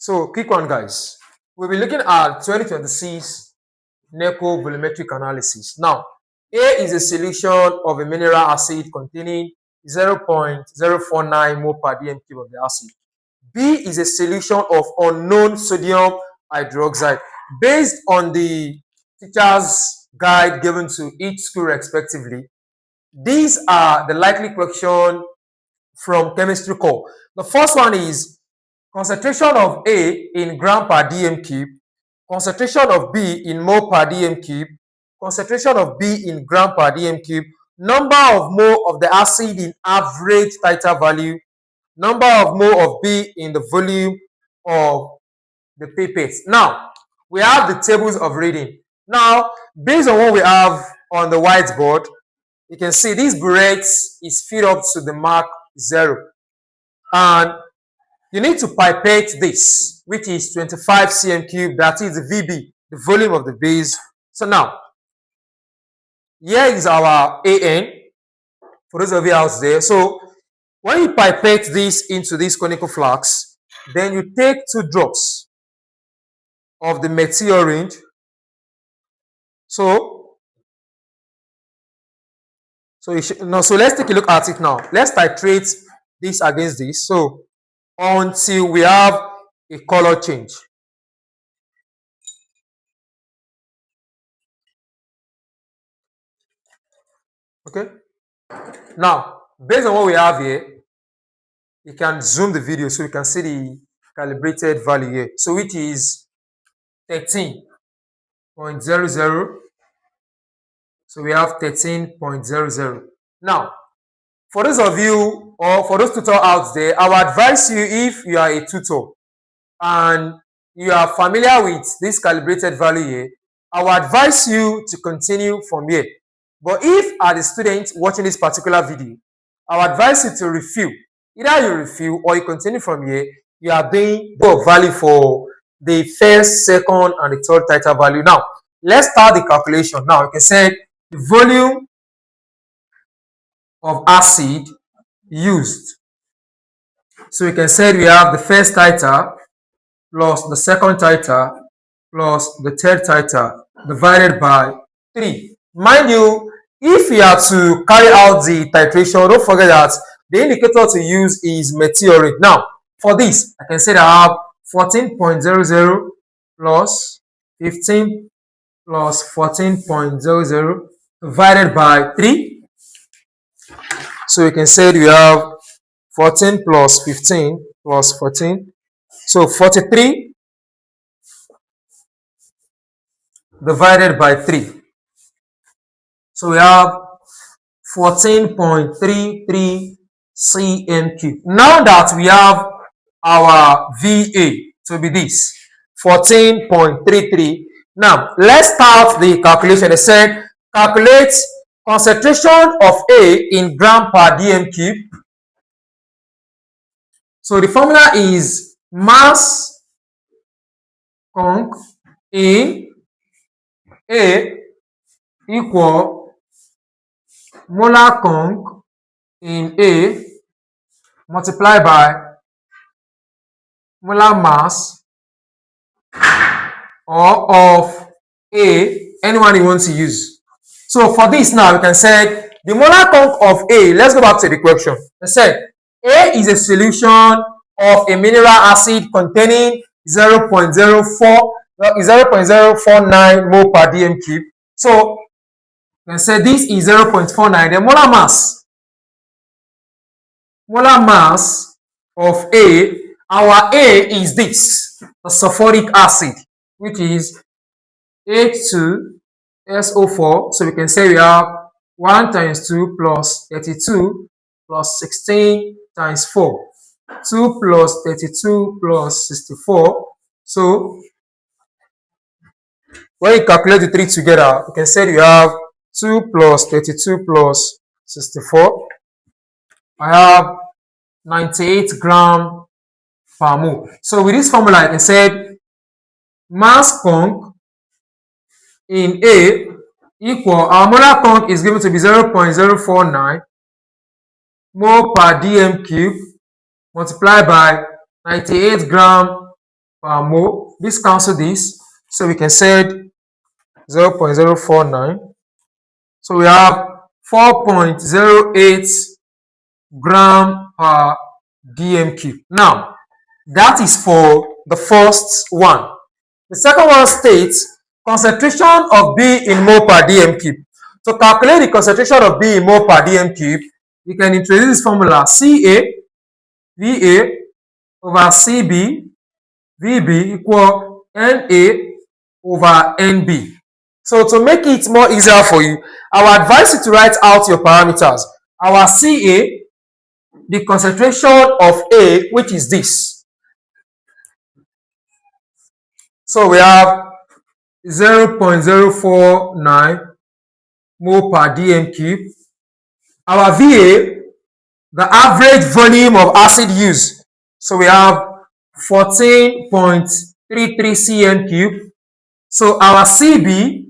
So, quick one, guys. We'll be looking at 2026 Neco volumetric analysis. Now, A is a solution of a mineral acid containing 0.049 mole per dm cube of the acid. B is a solution of unknown sodium hydroxide. Based on the teacher's guide given to each school respectively, these are the likely question from chemistry core. The first one is concentration of A in gram per dm cube, concentration of B in mole per dm cube, concentration of B in gram per dm cube, number of mole of the acid in average titer value, number of mole of B in the volume of the pipette. Now, we have the tables of reading. Now, based on what we have on the whiteboard, you can see this burette is filled up to the mark 0. And you need to pipette this, which is 25 cm cube, that is the VB, the volume of the base. So now, here is our AN, for those of you out there. So when you pipette this into this conical flask, then you take 2 drops of the methyl orange. So let's take a look at it now. Let's titrate this against this. So until we have a color change. Okay. Now, based on what we have here, you can zoom the video so you can see the calibrated value here. So which is 13.00. So we have 13.00. Now, for those of you or for those tutors out there, I would advise you, if you are a tutor and you are familiar with this calibrated value here, I would advise you to continue from here. But if as a student watching this particular video, I would advise you to refill. Either you refill or you continue from here. You are doing the value for the first, second, and the third titer value. Now, let's start the calculation. Now, you can say the volume of acid used. So we can say we have the first titer plus the second titer plus the third titer divided by 3. Mind you, if you are to carry out the titration, don't forget that the indicator to use is methyl orange. Now, for this, I can say that I have 14.00 plus 15 plus 14.00 divided by 3. So we can say we have 14 plus 15 plus 14. So 43 divided by 3. So we have 14.33 cm cube. Now that we have our VA to be this 14.33. Now let's start the calculation. It said calculate concentration of A in gram per dm cube. So the formula is mass conc in A equal molar conc in A multiplied by molar mass or of A, anyone you want to use. So for this now, we can say the molar conc of A, let's go back to the question. I said A is a solution of a mineral acid containing 0.049 mole per dm cube. So we can say this is 0.49. The molar mass of A, our A is this, the sulfuric acid, which is H2SO4. So we can say we have 1 times 2 plus 32 plus 16 times 4. 2 plus 32 plus 64. So when you calculate the 3 together, you can say you have 2 plus 32 plus 64. I have 98 gram per mole. So with this formula, I can say mass conc in A equal, our molar conc is given to be 0.049 mole per dm cube multiplied by 98 gram per mole. This cancel this, so we can say 0.049. So we have 4.08 gram per dm cube. Now, that is for the first one. The second one states concentration of B in mole per dm cube. To calculate the concentration of B in mole per dm cube, we can introduce this formula Ca Va over Cb Vb equal Na over Nb. So to make it more easier for you, I will advise you to write out your parameters. Our Ca, the concentration of A, which is this. So we have 0.049 mole per dm cube. Our Va, the average volume of acid used. So we have 14.33 cm cube. So our Cb,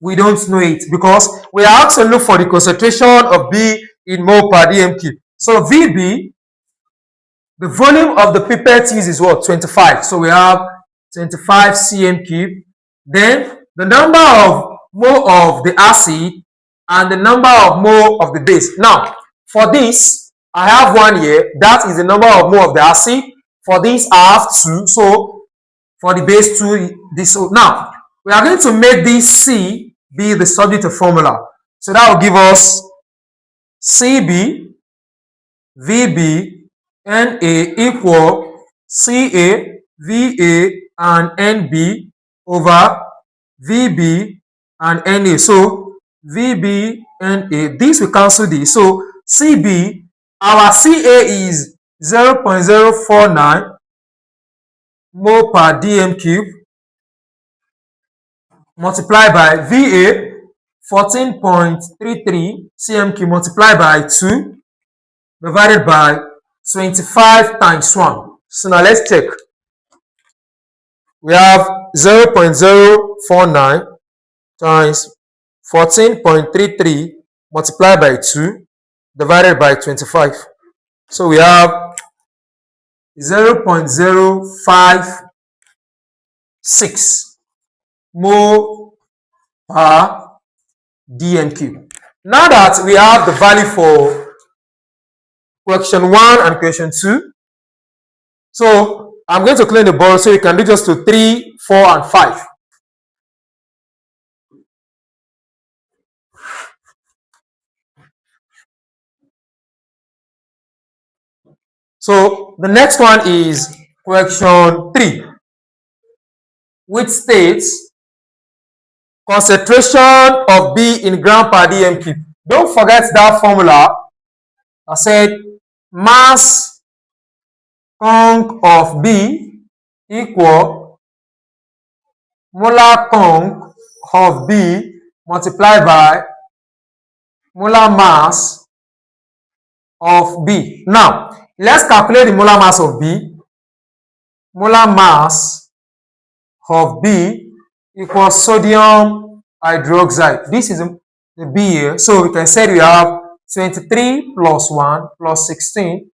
we don't know it because we have to look for the concentration of B in mole per dm cube. So Vb, the volume of the pipette used is what? 25. So we have 25 cm cube. Then the number of mole of the acid and the number of mole of the base. Now, for this, I have one here. That is the number of mole of the acid. For this, I have 2. So for the base 2, this. So now, we are going to make this C be the subject of formula. So that will give us Cb Vb Na equal Ca Va and Nb over Vb and Na. So Vb Na, this will cancel this. So Cb, our Ca is 0.049 mole per dm cube multiplied by Va 14.33 cm cube multiplied by 2 divided by 25 times 1. So now let's check. We have 0.049 times 14.33 multiplied by 2 divided by 25. So we have 0.056 mole per dm cube. Now that we have the value for question 1 and question 2, so I'm going to clean the board so you can do just to 3, 4, and 5. So the next one is question 3, which states concentration of B in gram per dm cube. Don't forget that formula. I said mass conc of B equal molar conc of B multiplied by molar mass of B. Now, let's calculate the molar mass of B. Molar mass of B equals sodium hydroxide. This is the B here. So we can say we have 23 plus 1 plus 16.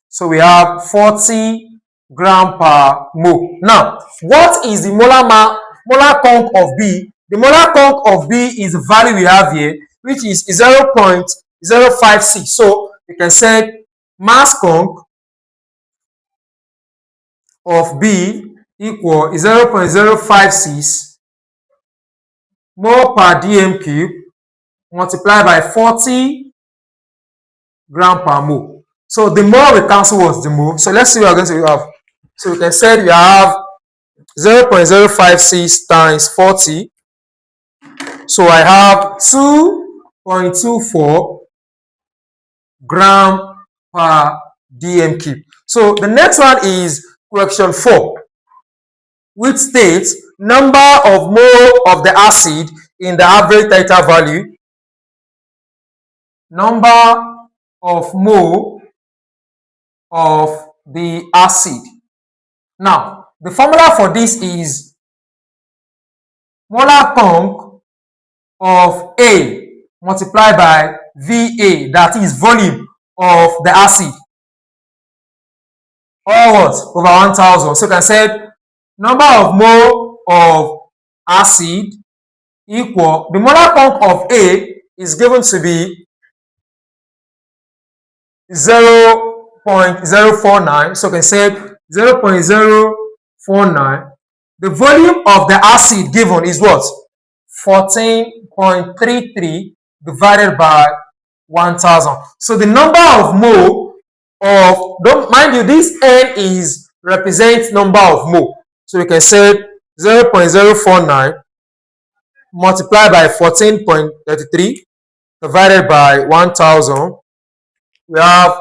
So we have 40 gram per mole. Now, what is the molar conc of B? The molar conc of B is the value we have here, which is 0.056. So we can say mass conc of B equal 0.056 mole per dm cube multiplied by 40 gram per mole. So the mole we cancel was the mole. So let's see what we're going to have. So we can say we have 0.056 times 40. So I have 2.24 gram per dm cube. So the next one is question 4, which states number of mole of the acid in the average titer value. Number of mole of the acid. Now, the formula for this is molar conc of A multiplied by Va, that is volume of the acid. or what? Over 1000. So you can say number of mole of acid equal the molar count of A is given to be 0.049. So you can say 0.049. The volume of the acid given is what? 14.33 divided by 1000. So the number of mole of, don't mind you, this N is represents number of mole. So we can say 0.049 multiplied by 14.33 divided by 1000. We have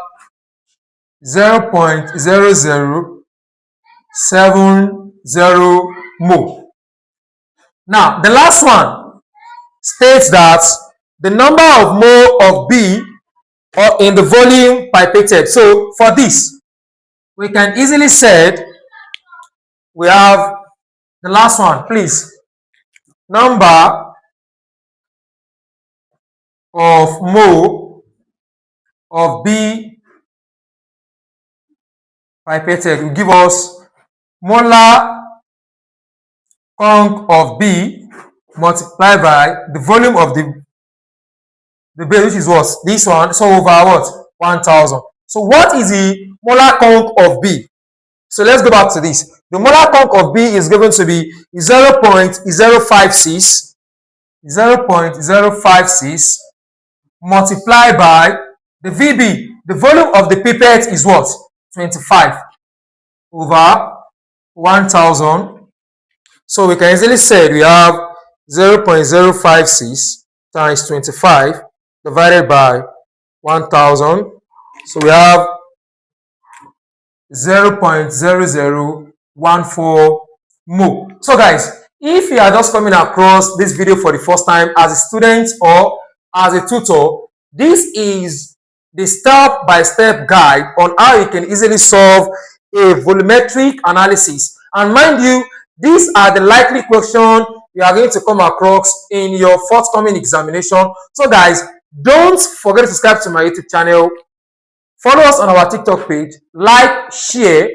0.0070 mole. Now, the last one states that the number of mole of B or in the volume pipetted. So for this, we can easily say we have the last one, please. Number of mole of B pipetted will give us molar conc of B multiplied by the volume of the base, which is what? This one. So over what? 1000. So what is the molar conc of B? So let's go back to this. The molar conc of B is given to be 0.056 multiplied by the VB. The volume of the pipette is what? 25 over 1000. So we can easily say we have 0.056 times 25 divided by 1000. So we have 0.0014 mole. So guys, if you are just coming across this video for the first time as a student or as a tutor, this is the step-by-step guide on how you can easily solve a volumetric analysis. And mind you, these are the likely questions you are going to come across in your forthcoming examination. So guys, don't forget to subscribe to my YouTube channel. Follow us on our TikTok page, like, share,